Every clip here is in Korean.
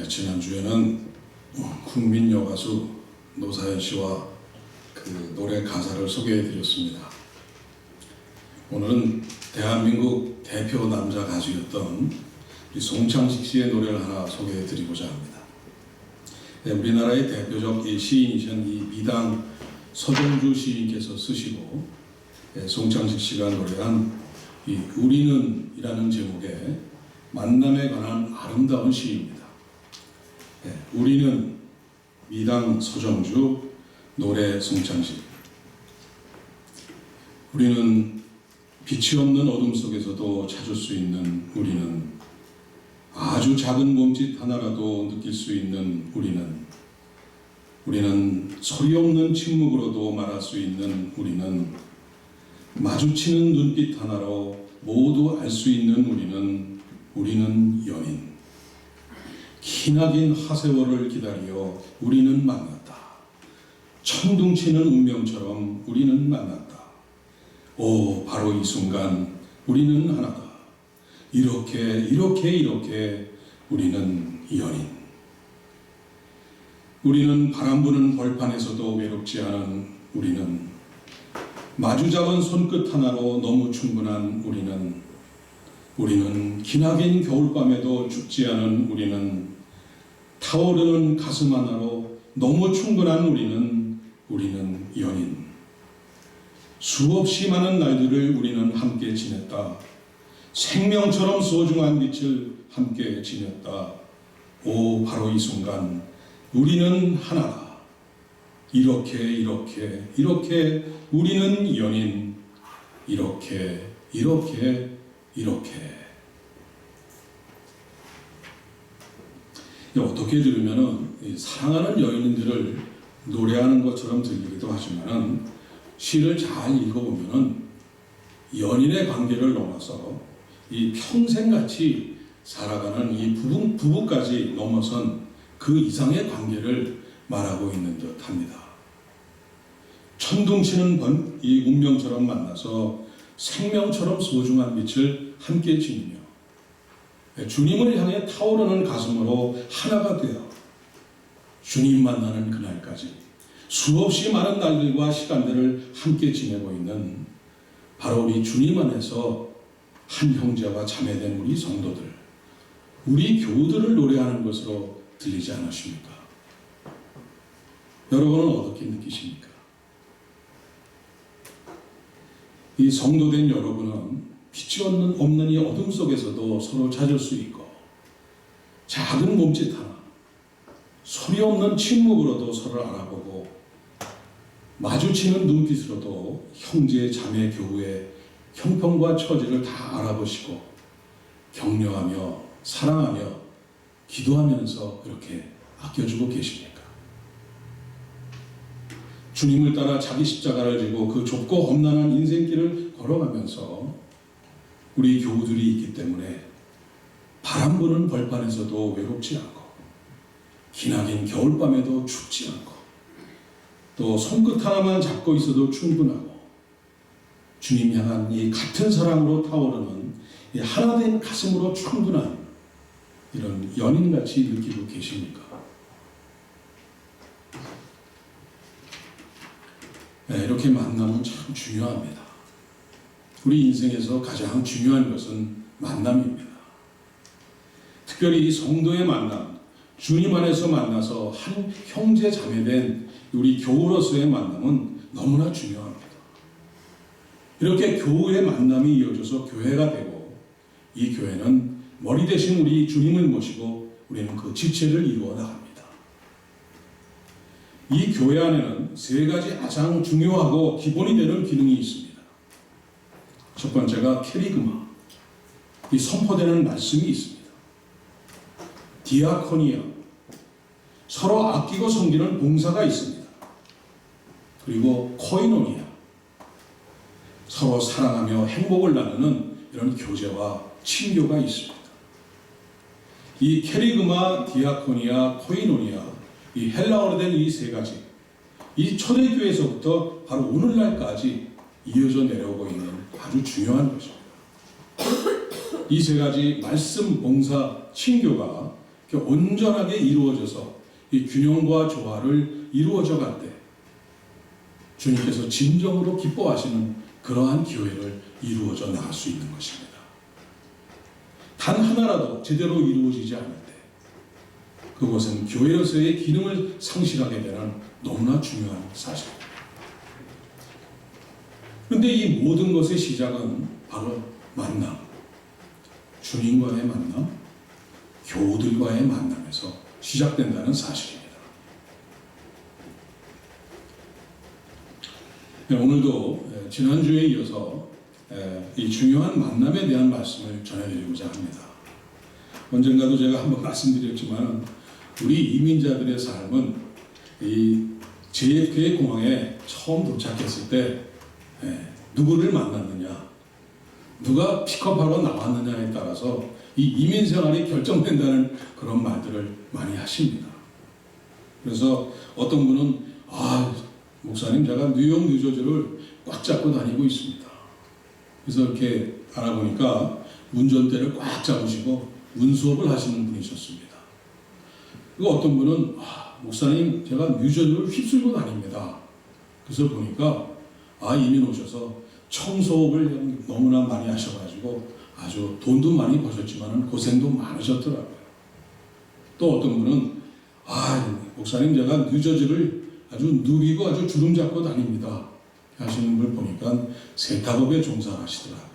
지난주에는 국민 여가수 노사연 씨와 그 노래 가사를 소개해 드렸습니다. 오늘은 대한민국 대표 남자 가수였던 송창식 씨의 노래를 하나 소개해 드리고자 합니다. 우리나라의 대표적 시인이신 이 미당 서정주 시인께서 쓰시고 송창식 씨가 노래한 이 우리는 이라는 제목의 만남에 관한 아름다운 시입니다. 우리는 미당 서정주, 노래 송창식. 우리는 빛이 없는 어둠 속에서도 찾을 수 있는 우리는, 아주 작은 몸짓 하나라도 느낄 수 있는 우리는 소리 없는 침묵으로도 말할 수 있는 우리는, 마주치는 눈빛 하나로 모두 알 수 있는 우리는 연인. 기나긴 하세월을 기다려 우리는 만났다. 천둥치는 운명처럼 우리는 만났다. 오, 바로 이 순간 우리는 하나다. 이렇게 우리는 연인. 우리는 바람 부는 벌판에서도 외롭지 않은 우리는, 마주 잡은 손끝 하나로 너무 충분한 우리는 기나긴 겨울밤에도 죽지 않은 우리는, 타오르는 가슴 하나로 너무 충분한 우리는 연인. 수없이 많은 날들을 우리는 함께 지냈다. 생명처럼 소중한 빛을 함께 지냈다. 오, 바로 이 순간 우리는 하나다. 이렇게 우리는 연인. 이렇게 어떻게 들으면은 사랑하는 연인들을 노래하는 것처럼 들리기도 하지만은, 시를 잘 읽어보면은 연인의 관계를 넘어서 이 평생같이 살아가는 이 부부까지 넘어선 그 이상의 관계를 말하고 있는 듯합니다. 천둥치는 이 운명처럼 만나서 생명처럼 소중한 빛을 함께 지니며, 주님을 향해 타오르는 가슴으로 하나가 되어 주님 만나는 그날까지 수없이 많은 날들과 시간들을 함께 지내고 있는, 바로 우리 주님 안에서 한 형제와 자매된 우리 성도들, 우리 교우들을 노래하는 것으로 들리지 않으십니까? 여러분은 어떻게 느끼십니까? 이 성도된 여러분은 빛이 없는 이 어둠 속에서도 서로 찾을 수 있고, 작은 몸짓 하나, 소리 없는 침묵으로도 서로를 알아보고, 마주치는 눈빛으로도 형제 자매 교우의 형편과 처지를 다 알아보시고, 격려하며 사랑하며 기도하면서 이렇게 아껴주고 계십니까? 주님을 따라 자기 십자가를 지고 그 좁고 험난한 인생길을 걸어가면서 우리 교우들이 있기 때문에 바람 부는 벌판에서도 외롭지 않고, 기나긴 겨울밤에도 춥지 않고, 또 손끝 하나만 잡고 있어도 충분하고, 주님 향한 이 같은 사랑으로 타오르는 이 하나된 가슴으로 충분한 이런 연인같이 느끼고 계십니까? 이렇게 만남은 참 중요합니다. 우리 인생에서 가장 중요한 것은 만남입니다. 특별히 이 성도의 만남, 주님 안에서 만나서 한 형제 자매된 우리 교우로서의 만남은 너무나 중요합니다. 이렇게 교우의 만남이 이어져서 교회가 되고, 이 교회는 머리 대신 우리 주님을 모시고 우리는 그 지체를 이루어 나갑니다. 이 교회 안에는 세 가지 가장 중요하고 기본이 되는 기능이 있습니다. 첫 번째가 캐리그마, 이 선포되는 말씀이 있습니다. 디아코니아, 서로 아끼고 섬기는 봉사가 있습니다. 그리고 코이노니아, 서로 사랑하며 행복을 나누는 이런 교제와 친교가 있습니다. 이 캐리그마, 디아코니아, 코이노니아, 이 헬라어로 된 이 세 가지, 이 초대교회에서부터 바로 오늘날까지 이어져 내려오고 있는 아주 중요한 것입니다. 이 세 가지 말씀, 봉사, 친교가 이렇게 온전하게 이루어져서 이 균형과 조화를 이루어져 갈 때 주님께서 진정으로 기뻐하시는 그러한 교회를 이루어져 나갈 수 있는 것입니다. 단 하나라도 제대로 이루어지지 않을 때 그것은 교회로서의 기능을 상실하게 되는 너무나 중요한 사실입니다. 그런데 이 모든 것의 시작은 바로 만남, 주님과의 만남, 교우들과의 만남에서 시작된다는 사실입니다. 오늘도 지난주에 이어서 이 중요한 만남에 대한 말씀을 전해드리고자 합니다. 언젠가도 제가 한번 말씀드렸지만 우리 이민자들의 삶은 이 JFK 공항에 처음 도착했을 때 누구를 만났느냐, 누가 픽업하러 나왔느냐에 따라서 이 이민 생활이 결정된다는 그런 말들을 많이 하십니다. 그래서 어떤 분은 목사님 제가 뉴욕 뉴저지를 꽉 잡고 다니고 있습니다. 그래서 이렇게 알아보니까 운전대를 꽉 잡으시고 운수업을 하시는 분이셨습니다. 그리고 어떤 분은 목사님 제가 뉴저지를 휩쓸고 다닙니다. 그래서 보니까 이민 오셔서 청소업을 너무나 많이 하셔가지고 아주 돈도 많이 버셨지만 고생도 많으셨더라고요. 또 어떤 분은 목사님 제가 뉴저지를 아주 누비고 아주 주름 잡고 다닙니다 하시는 걸 보니까 세탁업에 종사를 하시더라고요.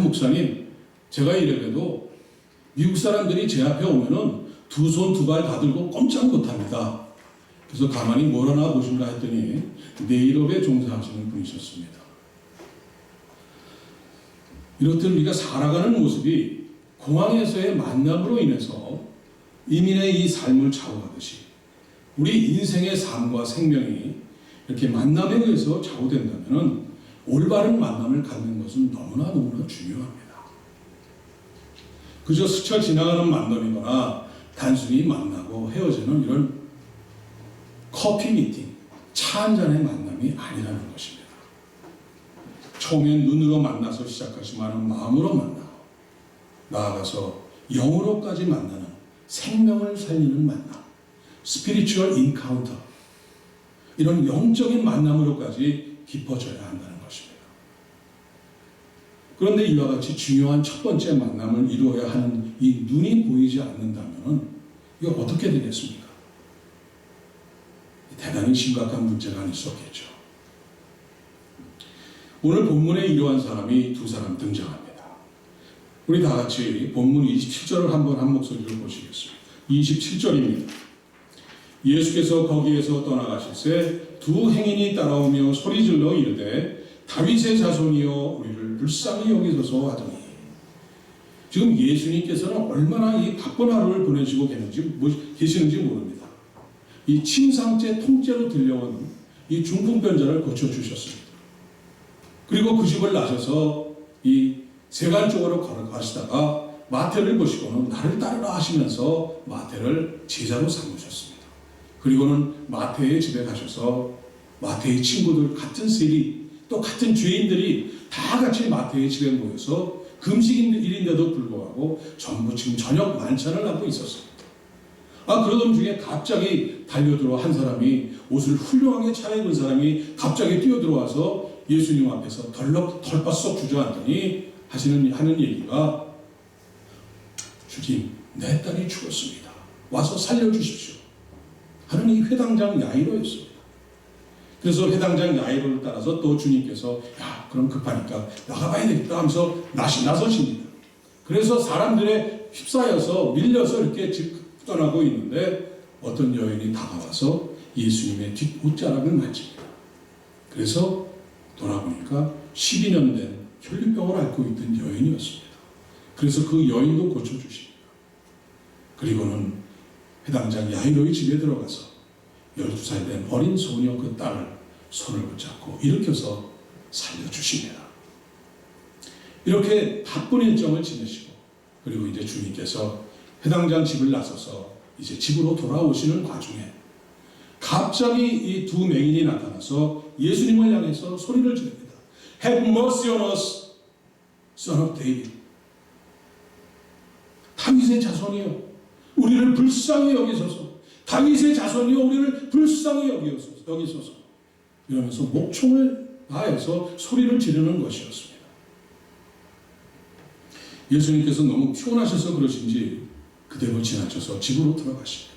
목사님 제가 이래봬도 미국 사람들이 제 앞에 오면은 두 손 두 발 다 들고 꼼짝 못합니다. 그래서 가만히 뭘 하나 보신가 했더니 네일업에 종사하시는 분이셨습니다. 이렇듯 우리가 살아가는 모습이 공항에서의 만남으로 인해서 이민의 이 삶을 좌우하듯이 우리 인생의 삶과 생명이 이렇게 만남에 의해서 좌우된다면 올바른 만남을 갖는 것은 너무나 중요합니다. 그저 스쳐 지나가는 만남이거나 단순히 만나고 헤어지는 이런 커피 미팅, 차 한잔의 만남이 아니라는 것입니다. 처음엔 눈으로 만나서 시작하지만 마음으로 만나고 나아가서 영으로까지 만나는 생명을 살리는 만남, 스피리추얼 인카운터, 이런 영적인 만남으로까지 깊어져야 한다는 것입니다. 그런데 이와 같이 중요한 첫 번째 만남을 이루어야 하는 이 눈이 보이지 않는다면 이거 어떻게 되겠습니까? 대단히 심각한 문제가 아닐 수 없겠죠. 오늘 본문에 이러한 사람이 두 사람 등장합니다. 우리 다 같이 본문 27절을 한번 한 목소리로 보시겠습니다. 27절입니다. 예수께서 거기에서 떠나가실새 두 행인이 따라오며 소리질러 이르되 다윗의 자손이여 우리를 불쌍히 여기소서 하더니, 지금 예수님께서는 얼마나 이 바쁜 하루를 보내시고 계시는지 모릅니다. 이 침상째 통째로 들려온 이 중풍병자를 고쳐주셨습니다. 그리고 그 집을 나셔서 이 세간 쪽으로 걸어가시다가 마태를 보시고는 나를 따르라 하시면서 마태를 제자로 삼으셨습니다. 그리고는 마태의 집에 가셔서 마태의 친구들, 같은 세리, 또 같은 죄인들이 다 같이 마태의 집에 모여서 금식일인데도 불구하고 전부 지금 저녁 만찬을 하고 있었습니다. 그러던 중에 갑자기 달려들어 한 사람이, 옷을 훌륭하게 차려입은 사람이 갑자기 뛰어들어와서 예수님 앞에서 덜바썩 주저앉더니 하는 얘기가, 주님, 내 딸이 죽었습니다. 와서 살려주십시오 하는 이 회당장 야이로였습니다. 그래서 회당장 야이로를 따라서 또 주님께서 그럼 급하니까 나가봐야 되겠다 하면서 나서십니다. 그래서 사람들에 휩싸여서 밀려서 이렇게 떠나고 있는데 어떤 여인이 다가와서 예수님의 뒷옷자락을 만집니다. 그래서 돌아보니까 12년 된 혈류병을 앓고 있던 여인이었습니다. 그래서 그 여인도 고쳐주십니다. 그리고는 회당장 야이로의 집에 들어가서 12살 된 어린 소녀 그 딸을 손을 붙잡고 일으켜서 살려주십니다. 이렇게 바쁜 일정을 지내시고, 그리고 이제 주님께서 회당장 집을 나서서 이제 집으로 돌아오시는 와중에 갑자기 이 두 맹인이 나타나서 예수님을 향해서 소리를 지릅니다. Have mercy on us, son of David. 다윗의 자손이요, 우리를 불쌍히 여기소서. 다윗의 자손이여 우리를 불쌍히 여기소서. 이러면서 목청을 다해서 소리를 지르는 것이었습니다. 예수님께서 너무 피곤하셔서 그러신지 그대로 지나쳐서 집으로 들어가십니다.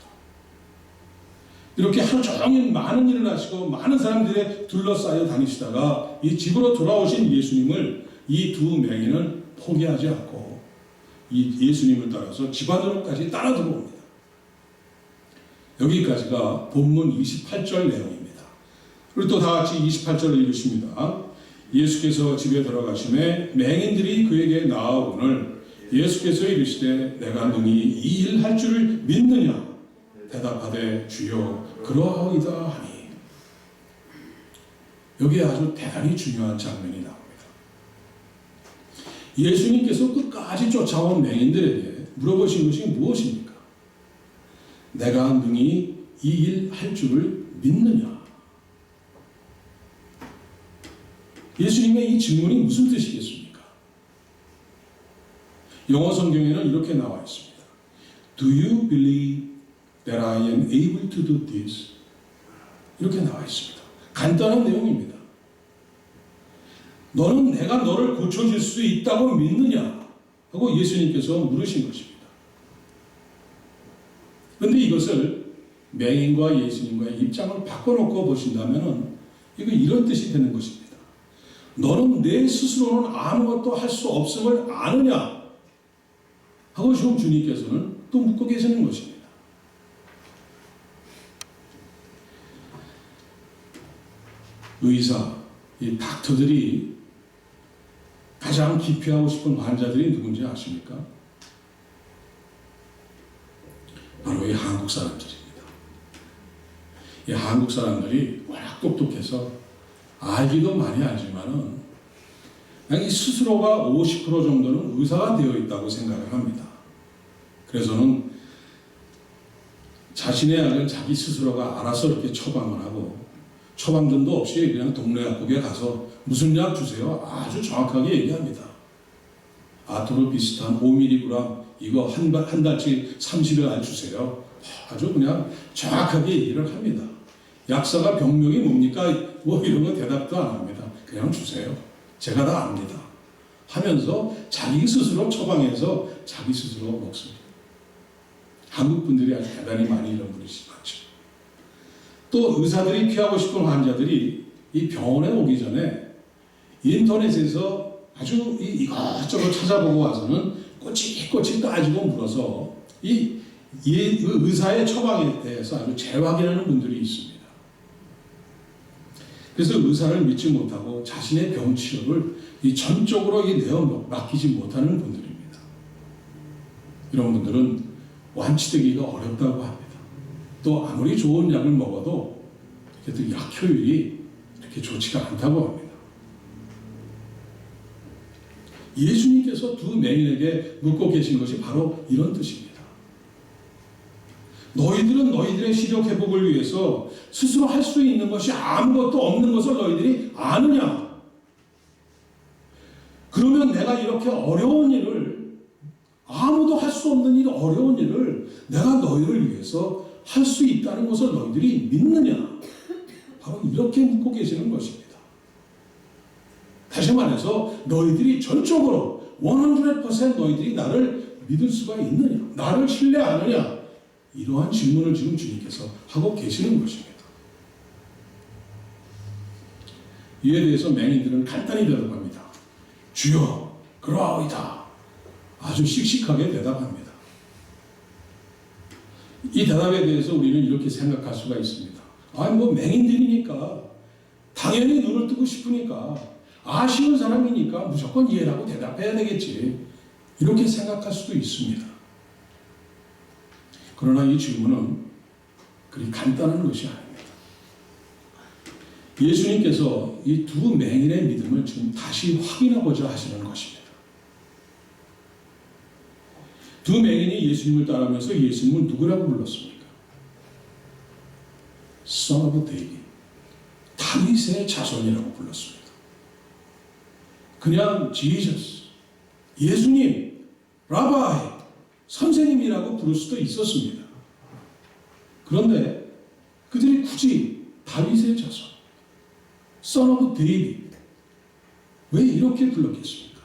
이렇게 하루 종일 많은 일을 하시고 많은 사람들에 둘러싸여 다니시다가 이 집으로 돌아오신 예수님을 이 두 맹인은 포기하지 않고 이 예수님을 따라서 집 안으로까지 따라 들어옵니다. 여기까지가 본문 28절 내용입니다. 우리 또 다 같이 28절을 읽으십니다. 예수께서 집에 들어가심에 맹인들이 그에게 나아오거늘 예수께서 이르시되 내가 능히 이 일 할 줄을 믿느냐 대답하되 주여 그러하오이다 하니. 여기에 아주 대단히 중요한 장면이 나옵니다. 예수님께서 끝까지 쫓아온 맹인들에게 물어보신 것이 무엇입니까? 내가 능히 이 일 할 줄을 믿느냐? 예수님의 이 질문이 무슨 뜻이겠습니까? 영어 성경에는 이렇게 나와 있습니다. Do you believe that I am able to do this? 이렇게 나와 있습니다. 간단한 내용입니다. 너는 내가 너를 고쳐줄 수 있다고 믿느냐? 하고 예수님께서 물으신 것입니다. 그런데 이것을 맹인과 예수님과의 입장을 바꿔놓고 보신다면 이거 이런 뜻이 되는 것입니다. 너는 내 스스로는 아무것도 할 수 없음을 아느냐? 하고 지금 주님께서는 또 묻고 계시는 것입니다. 의사, 이 닥터들이 가장 기피하고 싶은 환자들이 누군지 아십니까? 바로 이 한국 사람들입니다. 이 한국 사람들이 워낙 똑똑해서 알기도 많이 알지만은 이 스스로가 50% 정도는 의사가 되어 있다고 생각을 합니다. 그래서는 자신의 약은 자기 스스로가 알아서 이렇게 처방을 하고 처방전도 없이 그냥 동네 약국에 가서 무슨 약 주세요? 아주 정확하게 얘기합니다. 아토로비스탄 5mg 이거 한 달치 30일 주세요. 아주 그냥 정확하게 얘기를 합니다. 약사가 병명이 뭡니까? 뭐 이런 거 대답도 안 합니다. 그냥 주세요. 제가 다 압니다. 하면서 자기 스스로 처방해서 자기 스스로 먹습니다. 한국 분들이 아주 대단히 많이 이런 분이 많죠. 또 의사들이 피하고 싶은 환자들이 이 병원에 오기 전에 인터넷에서 아주 이것저것 찾아보고 와서는 꼬치꼬치 따지고 물어서 이 의사의 처방에 대해서 아주 재확인하는 분들이 있습니다. 그래서 의사를 믿지 못하고 자신의 병 치료를 전적으로 내어 맡기지 못하는 분들입니다. 이런 분들은 완치되기가 어렵다고 합니다. 또 아무리 좋은 약을 먹어도 그래도 약 효율이 이렇게 좋지가 않다고 합니다. 예수님께서 두 맹인에게 묻고 계신 것이 바로 이런 뜻입니다. 너희들은 너희들의 시력 회복을 위해서 스스로 할 수 있는 것이 아무것도 없는 것을 너희들이 아느냐? 그러면 내가 이렇게 어려운 일을, 아무도 할 수 없는 일, 어려운 일을 내가 너희를 위해서 할 수 있다는 것을 너희들이 믿느냐? 바로 이렇게 묻고 계시는 것입니다. 다시 말해서 너희들이 전적으로 100% 너희들이 나를 믿을 수가 있느냐? 나를 신뢰하느냐? 이러한 질문을 지금 주님께서 하고 계시는 것입니다. 이에 대해서 맹인들은 간단히 대답합니다. 주여, 그러하오이다. 아주 씩씩하게 대답합니다. 이 대답에 대해서 우리는 이렇게 생각할 수가 있습니다. 맹인들이니까 당연히 눈을 뜨고 싶으니까 아쉬운 사람이니까 무조건 이해라고 대답해야 되겠지. 이렇게 생각할 수도 있습니다. 그러나 이 질문은 그리 간단한 것이 아닙니다. 예수님께서 이 두 맹인의 믿음을 지금 다시 확인하고자 하시는 것입니다. 두 맹인이 예수님을 따르면서 예수님을 누구라고 불렀습니까? Son of David, 다윗의 자손이라고 불렀습니다. 그냥 Jesus, 예수님, 라바이, 선생님이라고 부를 수도 있었습니다. 그런데 그들이 굳이 다윗의 자손, Son of David, 왜 이렇게 불렀겠습니까?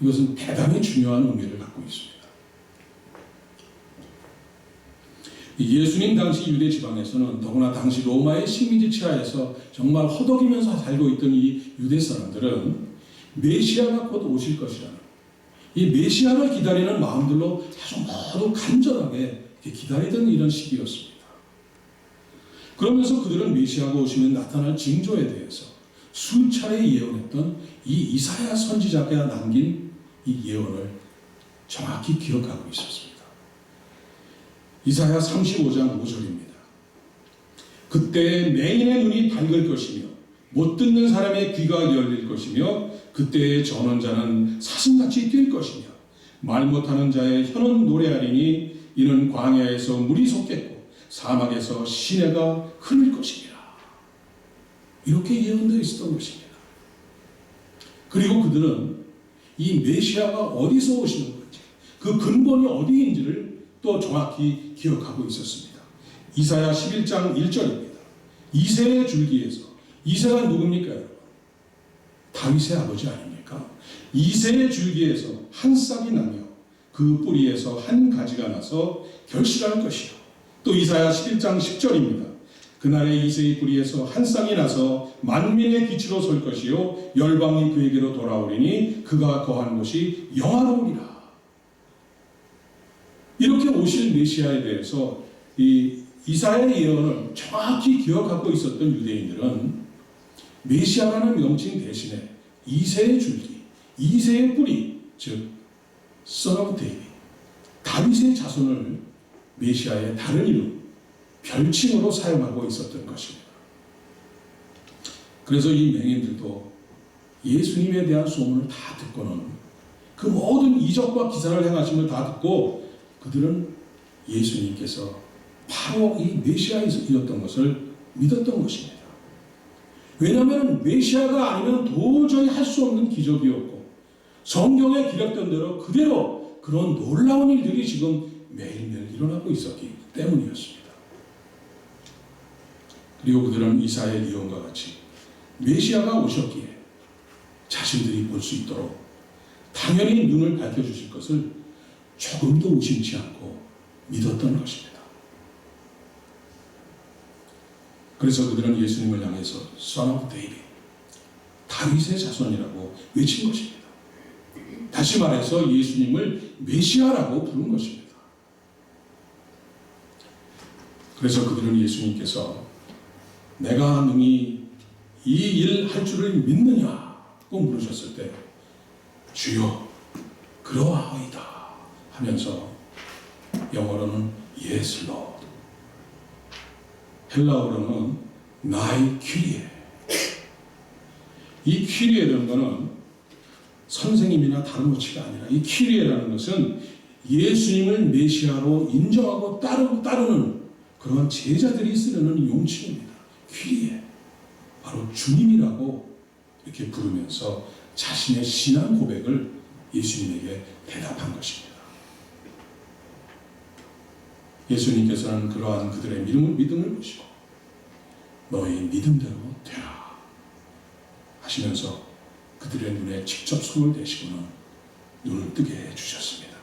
이것은 대단히 중요한 의미를 갖고 있습니다. 예수님 당시 유대 지방에서는, 더구나 당시 로마의 식민지 치하에서 정말 허덕이면서 살고 있던 이 유대 사람들은 메시아가 곧 오실 것이라는, 이 메시아를 기다리는 마음들로 아주 모두 간절하게 기다리던 이런 시기였습니다. 그러면서 그들은 메시아가 오시면 나타날 징조에 대해서 수차례 예언했던 이 이사야 선지자가 남긴 이 예언을 정확히 기억하고 있었습니다. 이사야 35장 5절입니다. 그때 맹인의 눈이 밝을 것이며 못 듣는 사람의 귀가 열릴 것이며 그때의 전원자는 사슴같이 뛸 것이며 말 못하는 자의 혀는 노래하리니 이는 광야에서 물이 솟겠고 사막에서 시내가 흐를 것이니라. 이렇게 예언되어 있었던 것입니다. 그리고 그들은 이 메시아가 어디서 오시는 건지, 그 근본이 어디인지를 또 정확히 기억하고 있었습니다. 이사야 11장 1절입니다. 이새의 줄기에서, 이새가 누굽니까 여러분? 다윗의 아버지 아닙니까? 이새의 줄기에서 한 싹이 나며 그 뿌리에서 한 가지가 나서 결실할 것이요. 또 이사야 11장 10절입니다. 그날에 이새의 뿌리에서 한 쌍이 나서 만민의 빛으로 설 것이요 열방이 그에게로 돌아오리니 그가 거한 곳이 영화로우리라. 이렇게 오실 메시아에 대해서 이 이사야의 예언을 정확히 기억하고 있었던 유대인들은 메시아라는 명칭 대신에 이새의 줄기, 이새의 뿌리, 즉 Son of David, 다윗의 자손을 메시아의 다른 이름, 별칭으로 사용하고 있었던 것입니다. 그래서 이 맹인들도 예수님에 대한 소문을 다 듣고는 그 모든 이적과 기사를 행하심을 다 듣고 그들은 예수님께서 바로 이 메시아이었던 것을 믿었던 것입니다. 왜냐하면 메시아가 아니면 도저히 할 수 없는 기적이었고 성경에 기록된 대로 그대로 그런 놀라운 일들이 지금 매일매일 일어나고 있었기 때문이었습니다. 그리고 그들은 이사야의 예언과 같이 메시아가 오셨기에 자신들이 볼 수 있도록 당연히 눈을 밝혀주실 것을 조금도 의심치 않고 믿었던 것입니다. 그래서 그들은 예수님을 향해서 Son of David, 다윗의 자손이라고 외친 것입니다. 다시 말해서 예수님을 메시아라고 부른 것입니다. 그래서 그들은 예수님께서 내가 능히 이 일 할 줄을 믿느냐고 물으셨을 때 주여 그러하오이다 하면서 영어로는 Yes Lord, 헬라어로는 나의 퀴리에, 이 퀴리에라는 것은 선생님이나 다름없이가 아니라 이 퀴리에라는 것은 예수님을 메시아로 인정하고 따르는 그런 제자들이 쓰려는 용칭입니다. 퀴리에, 바로 주님이라고 이렇게 부르면서 자신의 신앙 고백을 예수님에게 대답한 것입니다. 예수님께서는 그러한 그들의 믿음을 보시고 너희 믿음대로 되라 하시면서 그들의 눈에 직접 손을 대시고는 눈을 뜨게 해주셨습니다.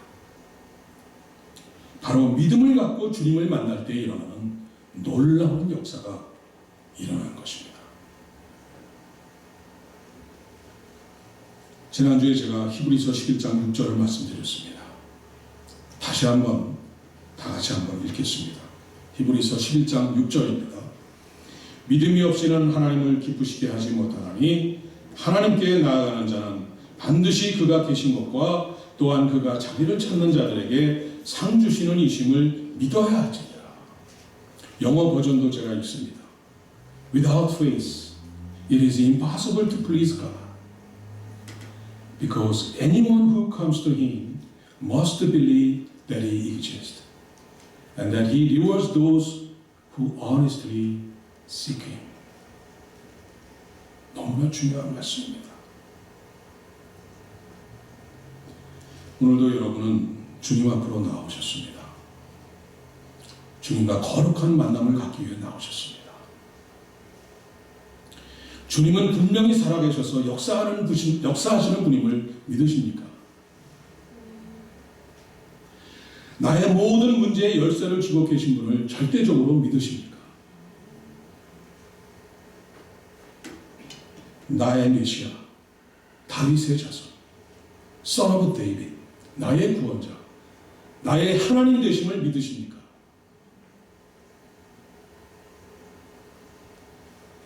바로 믿음을 갖고 주님을 만날 때 일어나는 놀라운 역사가 일어난 것입니다. 지난주에 제가 히브리서 11장 6절을 말씀드렸습니다. 다시 한번 다 같이 한번 읽겠습니다. 히브리서 11장 6절입니다. 믿음이 없이는 하나님을 기쁘시게 하지 못하나니 하나님께 나아가는 자는 반드시 그가 계신 것과 또한 그가 자기를 찾는 자들에게 상 주시는 이심을 믿어야 할지니라. 영어 버전도 제가 읽습니다. Without faith, it is impossible to please God, because anyone who comes to Him must believe that He exists, and that He rewards those who honestly seek Him. 너무나 중요한 말씀입니다. 오늘도 여러분은 주님 앞으로 나오셨습니다. 주님과 거룩한 만남을 갖기 위해 나오셨습니다. 주님은 분명히 살아계셔서 역사하시는 분임을 믿으십니까? 나의 모든 문제의 열쇠를 쥐고 계신 분을 절대적으로 믿으십니까? 나의 메시아, 다윗의 자손, Son of David, 나의 구원자, 나의 하나님 되심을 믿으십니까?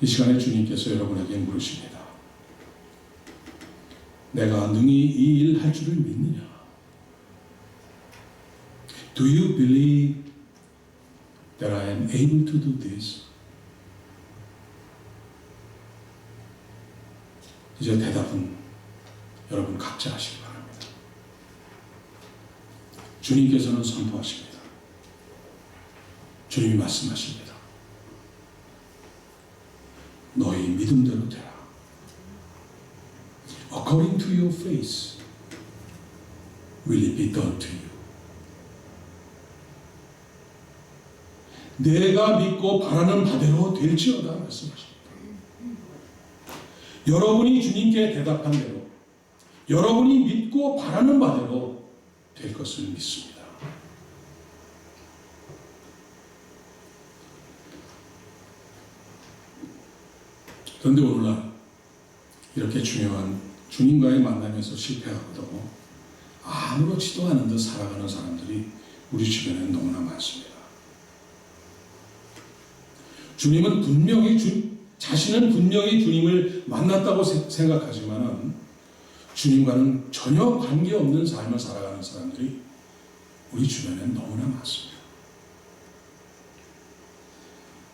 이 시간에 주님께서 여러분에게 물으십니다. 내가 능히 이 일 할 줄을 믿느냐? Do you believe that I am able to do this? 이제 대답은 여러분 각자 하시기 바랍니다. 주님께서는 선포하십니다. 주님이 말씀하십니다. 너희 믿음대로 되라. According to your faith, will it be done to you? 내가 믿고 바라는 바대로 될지어다 말씀하십니다. 여러분이 주님께 대답한 대로, 여러분이 믿고 바라는 바대로 될 것을 믿습니다. 그런데 오늘날 이렇게 중요한 주님과의 만남에서 실패하고도 아무렇지도 않은 듯 살아가는 사람들이 우리 주변에 너무나 많습니다. 자신은 분명히 주님을 만났다고 생각하지만 주님과는 전혀 관계없는 삶을 살아가는 사람들이 우리 주변에 너무나 많습니다.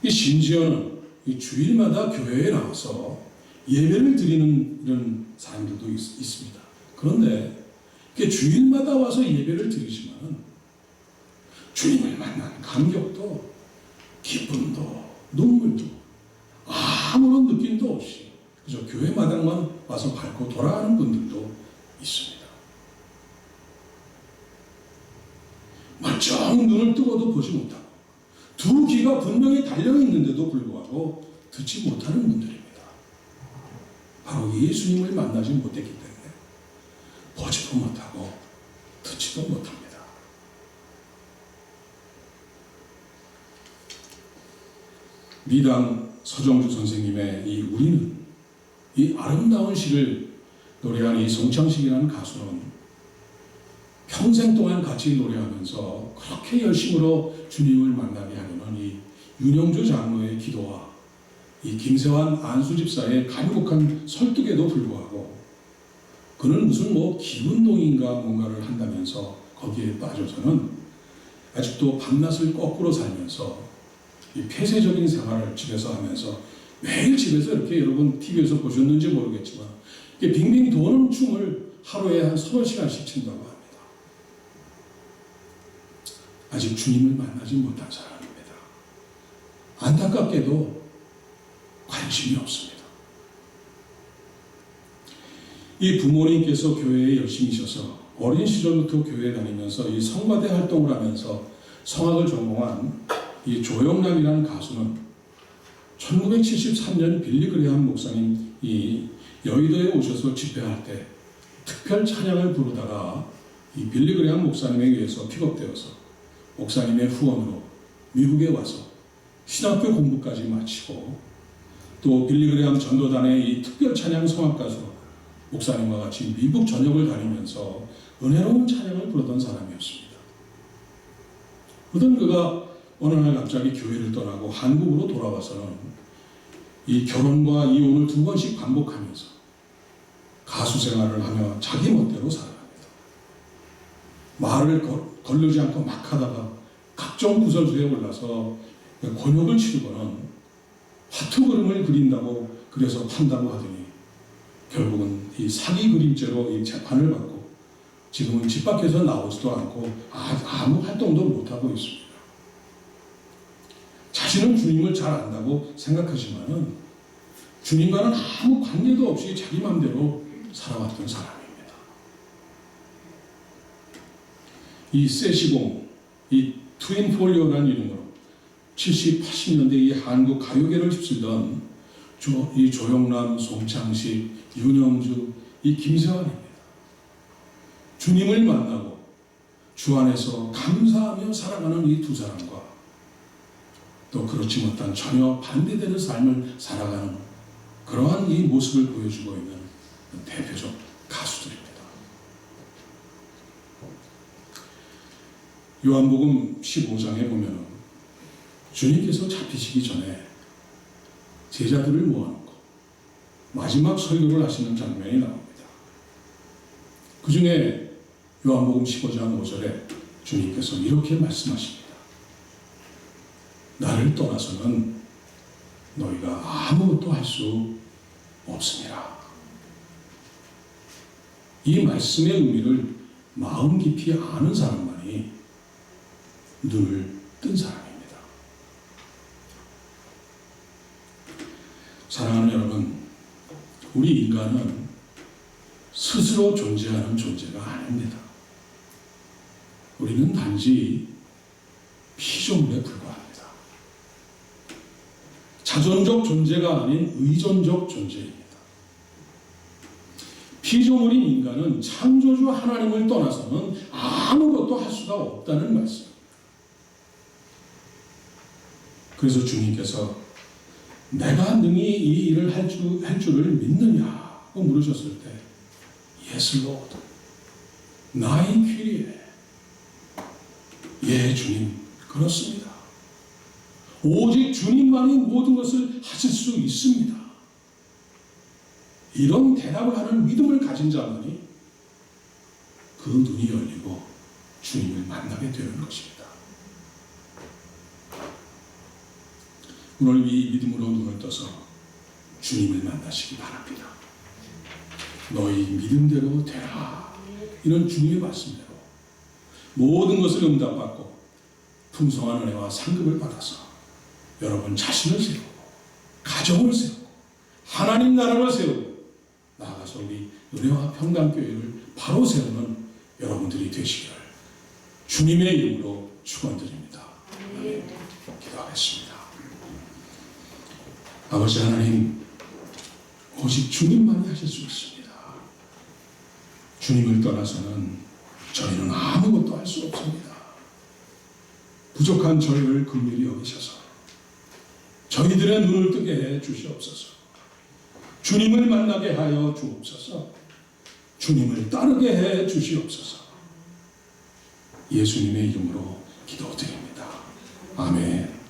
심지어는 이 주일마다 교회에 나와서 예배를 드리는 이런 사람들도 있습니다. 그런데 주일마다 와서 예배를 드리지만 주님을 만난 감격도 기쁨도 눈물도 아무런 느낌도 없이 그저 교회 마당만 와서 밟고 돌아가는 분들도 있습니다. 멀쩡히 눈을 뜨고도 보지 못하고 두 귀가 분명히 달려있는데도 불구하고 듣지 못하는 분들입니다. 바로 예수님을 만나지 못했기 때문에 보지도 못하고 듣지도 못합니다. 미당 서정주 선생님의 이 우리는, 이 아름다운 시를 노래한 이 송창식이라는 가수는 평생 동안 같이 노래하면서 그렇게 열심으로 주님을 만나게 하려는 이 윤영주 장로의 기도와 이 김세환 안수 집사의 간곡한 설득에도 불구하고 그는 무슨 기운동인가 뭔가를 한다면서 거기에 빠져서는 아직도 밤낮을 거꾸로 살면서 이 폐쇄적인 생활을 집에서 하면서 매일 집에서 이렇게 여러분 TV에서 보셨는지 모르겠지만 빙빙 도는 춤을 하루에 한 3시간씩 춘다고 합니다. 아직 주님을 만나지 못한 사람입니다. 안타깝게도 관심이 없습니다. 이 부모님께서 교회에 열심히 있어서 어린 시절부터 교회에 다니면서 이 성가대 활동을 하면서 성악을 전공한 이 조영남이라는 가수는 1973년 빌리 그레이엄 목사님이 여의도에 오셔서 집회할 때 특별 찬양을 부르다가 이 빌리 그레이엄 목사님에 의해서 픽업되어서 목사님의 후원으로 미국에 와서 신학교 공부까지 마치고 또 빌리 그레이엄 전도단의 이 특별 찬양 성악 가수로 목사님과 같이 미국 전역을 다니면서 은혜로운 찬양을 부르던 사람이었습니다. 그러던 그가 어느 날 갑자기 교회를 떠나고 한국으로 돌아와서는 이 결혼과 이혼을 2번씩 반복하면서 가수 생활을 하며 자기 멋대로 살아갑니다. 말을 거르지 않고 막 하다가 각종 구설수에 올라서 곤욕을 치르고는 화투 그림을 그린다고 그래서 판다고 하더니 결국은 이 사기 그림죄로 이 재판을 받고 지금은 집 밖에서 나오지도 않고 아무 활동도 못하고 있습니다. 자신은 주님을 잘 안다고 생각하지만은 주님과는 아무 관계도 없이 자기 마음대로 살아왔던 사람입니다. 이 세시공, 이 트윈폴리오라는 이름으로 70, 80년대 이 한국 가요계를 휩쓸던 이 조영남, 송창식, 윤영주, 이 김세환입니다. 주님을 만나고 주 안에서 감사하며 살아가는 이 두 사람과 또 그렇지 못한 전혀 반대되는 삶을 살아가는 그러한 이 모습을 보여주고 있는 대표적 가수들입니다. 요한복음 15장에 보면 주님께서 잡히시기 전에 제자들을 모아놓고 마지막 설교를 하시는 장면이 나옵니다. 그 중에 요한복음 15장 5절에 주님께서 이렇게 말씀하십니다. 나를 떠나서는 너희가 아무것도 할 수 없으니라. 이 말씀의 의미를 마음 깊이 아는 사람만이 눈을 뜬 사람입니다. 사랑하는 여러분, 우리 인간은 스스로 존재하는 존재가 아닙니다. 우리는 단지 피조물에 불과합니다. 자존적 존재가 아닌 의존적 존재입니다. 피조물인 인간은 창조주 하나님을 떠나서는 아무것도 할 수가 없다는 말씀입니다. 그래서 주님께서 내가 능히 이 일을 할 줄을 믿느냐고 물으셨을 때 Yes, Lord. 나의 귀리에 예, 주님, 그렇습니다. 오직 주님만이 모든 것을 하실 수 있습니다. 이런 대답을 하는 믿음을 가진 자만이 그 눈이 열리고 주님을 만나게 되는 것입니다. 오늘 이 믿음으로 눈을 떠서 주님을 만나시기 바랍니다. 너희 믿음대로 되라. 이런 주님의 말씀대로 모든 것을 응답받고 풍성한 은혜와 상급을 받아서 여러분 자신을 세우고 가정을 세우고 하나님 나라를 세우고 나아가서 우리 은혜와 평강교회를 바로 세우는 여러분들이 되시기를 주님의 이름으로 축원드립니다. 기도하겠습니다. 아버지 하나님, 오직 주님만이 하실 수 있습니다. 주님을 떠나서는 저희는 아무것도 할 수 없습니다. 부족한 저희를 긍휼히 여기셔서 저희들의 눈을 뜨게 해 주시옵소서. 주님을 만나게 하여 주옵소서. 주님을 따르게 해 주시옵소서. 예수님의 이름으로 기도드립니다. 아멘.